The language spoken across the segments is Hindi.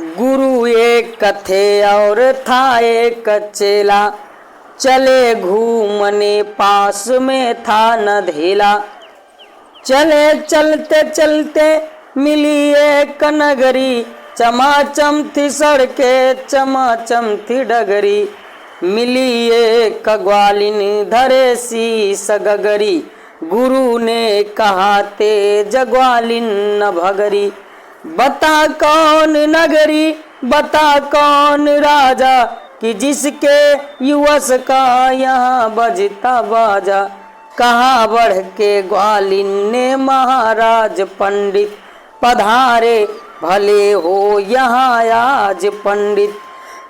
गुरु एक थे और था एक चेला, चले घूमने पास में था नधेला। चले चलते चलते मिली एक नगरी, चमाचम थी सड़के चमाचम थी डगरी। मिली एक ग्वालिन धरे सी सगगरी, गुरु ने कहा तेज ग्वालिन न भगरी। बता कौन नगरी बता कौन राजा, कि जिसके युवस का यहाँ बजता बाजा। कहाँ बढ़ के ग्वालिन ने महाराज पंडित, पधारे भले हो यहाँ आज पंडित।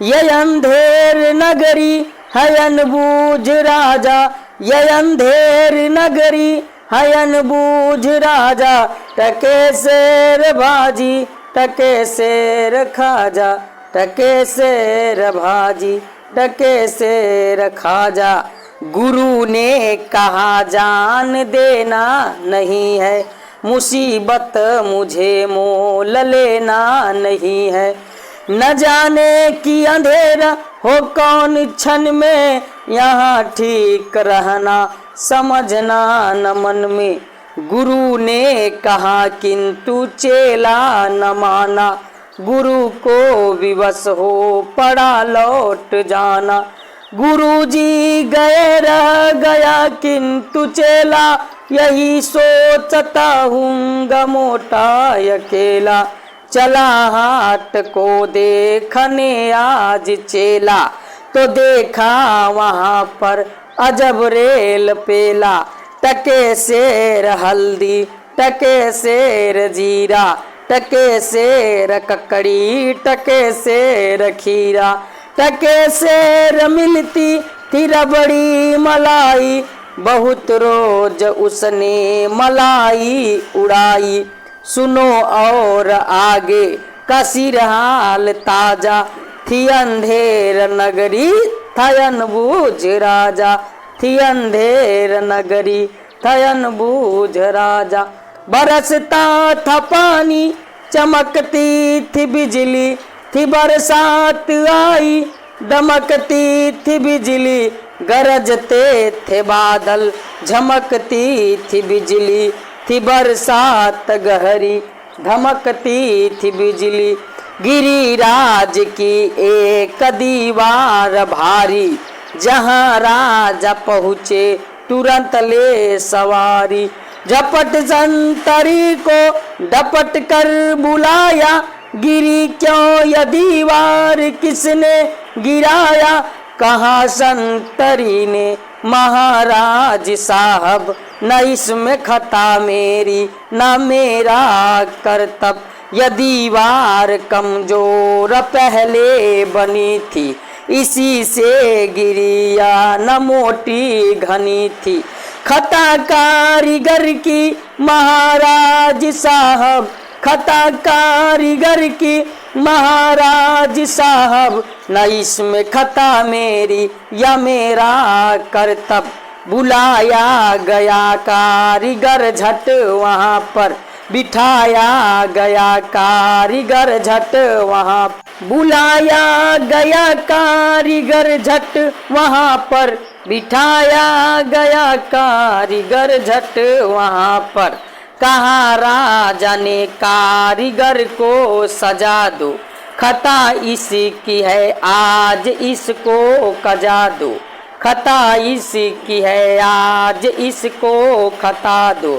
ये अंधेर नगरी है अनबूझ राजा, ये अंधेर नगरी है अनबूझ राजा। टके शेर भाजी टके शेर खाजा, टके शेर भाजी टके शेर खाजा। गुरु ने कहा जान देना नहीं है, मुसीबत मुझे मोल लेना नहीं है। न जाने कि अंधेरा हो कौन क्षण में, यहाँ ठीक रहना समझना न मन में। गुरु ने कहा किंतु चेला न माना, गुरु को विवश हो पड़ा लौट जाना। गुरु जी गए रह गया किंतु चेला, यही सोचता हूँ मोटा अकेला। चला हाट को देखने आज चेला, तो देखा वहाँ पर अजब रेल पेला। टके शेर हल्दी टके शेर जीरा, टके शेर ककड़ी टके शेर खीरा। टके शेर मिलती थी रबड़ी मलाई, बहुत रोज उसने मलाई उड़ाई। सुनो और आगे का सिरहाल ताजा, थी अंधेर नगरी था अनबूझ राजा। थी अंधेर नगरी था अनबूझ राजा। बरसता था पानी चमकती थी बिजली, थी बरसात आई दमकती थी बिजली। गरजते थे बादल झमकती थी बिजली, थी बरसात गहरी धमकती थी बिजली। गिरिराज की एक दीवार भारी, जहाँ राजा पहुँचे तुरंत ले सवारी। झपट संतरी को डपट कर बुलाया, गिरी क्यों यह दीवार किसने गिराया। कहा संतरी ने महाराज साहब, न इसमें खता मेरी न मेरा करतब। यह दीवार कमजोर पहले बनी थी, इसी से गिरिया न मोटी घनी थी। खता कारीगर की महाराज साहब, खता कारीगर की महाराज साहब। न इसमें खता मेरी या मेरा करतब। बुलाया गया कारीगर झट वहाँ पर, बिठाया गया कारीगर झट वहाँ। बुलाया गया कारीगर झट वहाँ पर, बिठाया गया कारीगर झट वहाँ पर। कहा राजा ने कारीगर को सजा दो, खता इसकी है आज इसको कजा दो। खता इसकी है आज इसको खता दो।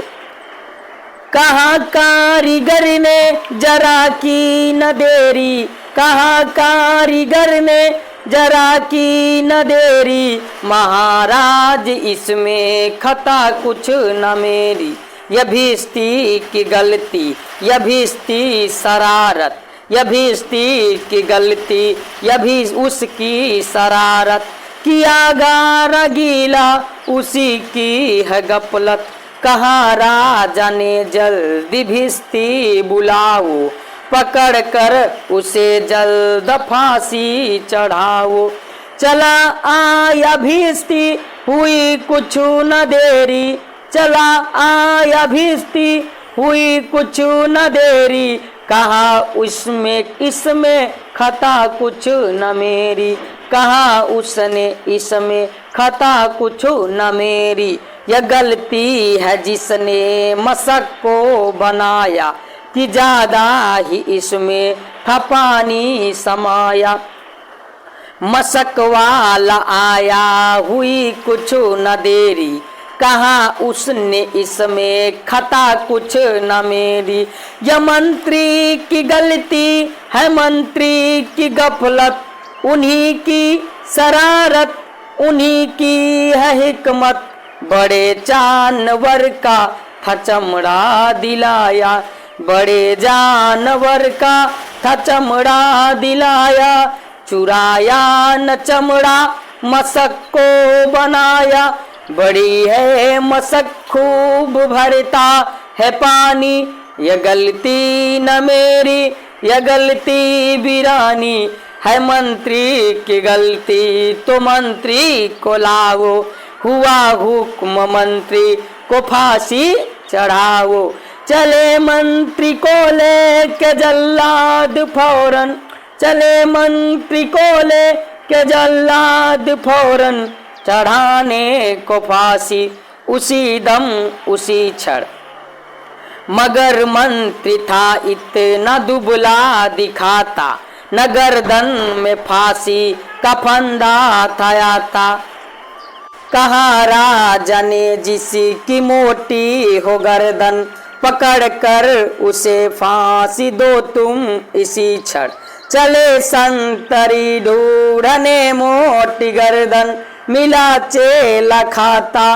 कहा कारीगर ने जरा की न देरी, कहा कारीगर ने जरा की न देरी। महाराज इसमें खता कुछ न मेरी, यह भिस्ती की गलती यह भिस्ती शरारत। यह भिस्ती की गलती यह भी उसकी शरारत। किया गारा गीला उसी की है गफलत। कहा राजा ने जल्दी भिस्ती बुलाओ, पकड़ कर उसे जल्द फांसी चढ़ाओ। चला आया भिस्ती हुई कुछ न देरी, चला आया भिस्ती हुई कुछ न देरी। कहा उसमें इसमें खता कुछ न मेरी, कहा उसने इसमें खता कुछ न मेरी। यह गलती है जिसने मशक को बनाया, कि ज्यादा ही इसमें था पानी समाया। मशक वाला आया हुई कुछ न देरी, कहा उसने इसमें खता कुछ न मेरी। यह मंत्री की गलती है, मंत्री की गफलत, उन्हीं की शरारत, उन्हीं की है हिकमत। बड़े जानवर का था चमड़ा दिलाया, बड़े जानवर का था चमड़ा दिलाया। चुराया न चमड़ा मशक को बनाया, बड़ी है मशक खूब भरता है पानी। यह गलती न मेरी, यह गलती वीरानी है, मंत्री की गलती तो मंत्री को लाओ। हुआ हुक्म मंत्री को फांसी चढ़ाओ। चले मंत्री को लेके जल्लाद फौरन, चले मंत्री को लेके जल्लाद फौरन, चढ़ाने को फांसी उसी दम उसी क्षण। मगर मंत्री था इतना दुबला दिखाता, न गर्दन में फांसी का फंदा था आता। कहा राजा ने जिसकी मोटी हो गर्दन, पकड़ कर उसे फांसी दो तुम इसी क्षण। चले संतरी ढूंढने मोटी गर्दन, मिला चेला खाता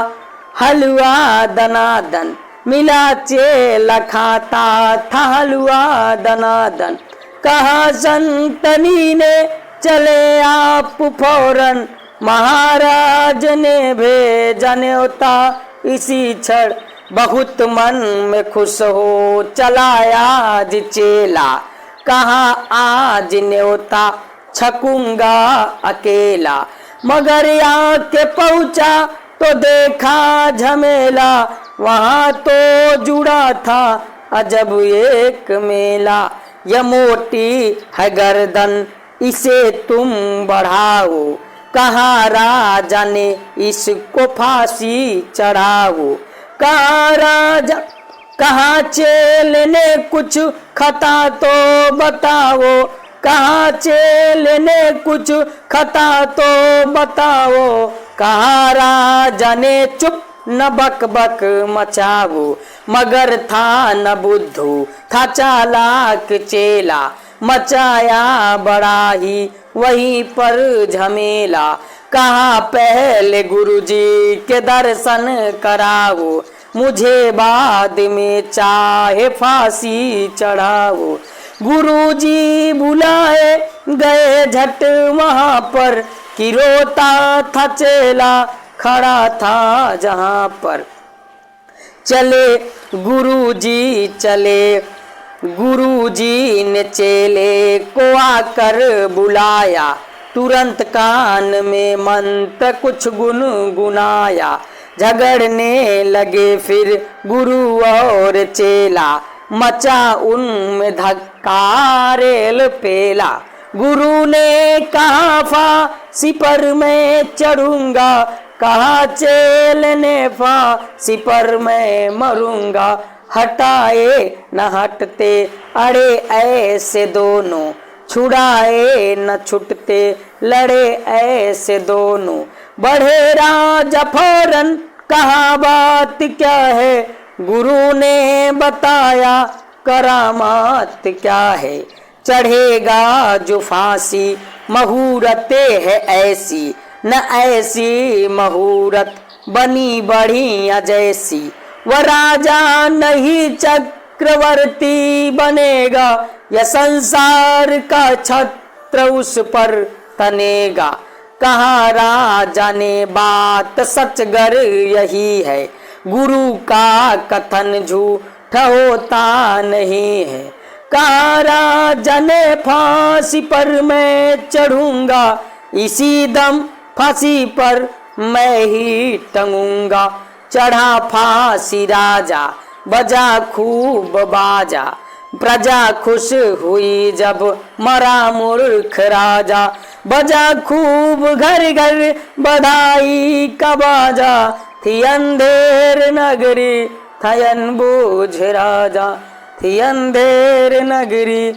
हलवा दनादन, मिला चेला खाता था हलवा दनादन। कहा संतनी ने चले आप फौरन, महाराज ने भेजा न्योता इसी क्षण। बहुत मन में खुश हो चलाया आज चेला, कहा आज न्योता छकूंगा अकेला। मगर यहाँ के पहुँचा तो देखा झमेला, वहाँ तो जुड़ा था अजब एक मेला। यह मोटी है गर्दन इसे तुम बढ़ाओ, कहा राजा ने इसको फांसी चढ़ाओ। कहा राजा, कहा चेल ने कुछ खता तो बताओ, कहा चेल ने कुछ खता तो बताओ। कहा राजा ने चुप न बक बक मचाओ, मगर था न बुद्धू था चालाक चेला, मचाया बड़ा ही वहीं पर झमेला। कहा पहले गुरुजी के दर्शन कराओ, मुझे बाद में चाहे फांसी चढ़ाओ। गुरुजी बुलाए गए झट वहाँ पर, कि रोता था चेला खड़ा था जहाँ पर। चले गुरुजी चले, गुरुजी ने चेले को आकर बुलाया, तुरंत कान में मंत्र कुछ गुनगुनाया। झगड़ने लगे फिर गुरु और चेला, मचा उनमें धक्का रेल पेला। गुरु ने कहा फांसी पर मैं चढ़ूंगा, कहा चेल ने फांसी पर मैं मरूंगा। हटाए न हटते अड़े ऐसे दोनों, छुड़ाए न छुटते लड़े ऐसे दोनों। बढ़े राजा फौरन कहा बात क्या है, गुरु ने बताया करामात क्या है। चढ़ेगा जो फांसी मुहूर्तें है ऐसी, न ऐसी मुहूर्त बनी बढ़िया जैसी। वह राजा नहीं चक्रवर्ती बनेगा, यह संसार का छत्र उस पर तनेगा। कहा राजा ने बात सचगर यही है, गुरु का कथन झूठ होता नहीं है। कहा राजा ने फांसी पर मैं चढ़ूंगा, इसी दम फांसी पर मैं ही टंगूंगा। चढ़ा फांसी राजा बजा खूब बाजा, प्रजा खुश हुई जब मरा मूर्ख राजा, बजा खूब घर घर बधाई का बाजा, थी अंधेर नगरी था अनबूझ राजा, थी अंधेर नगरी।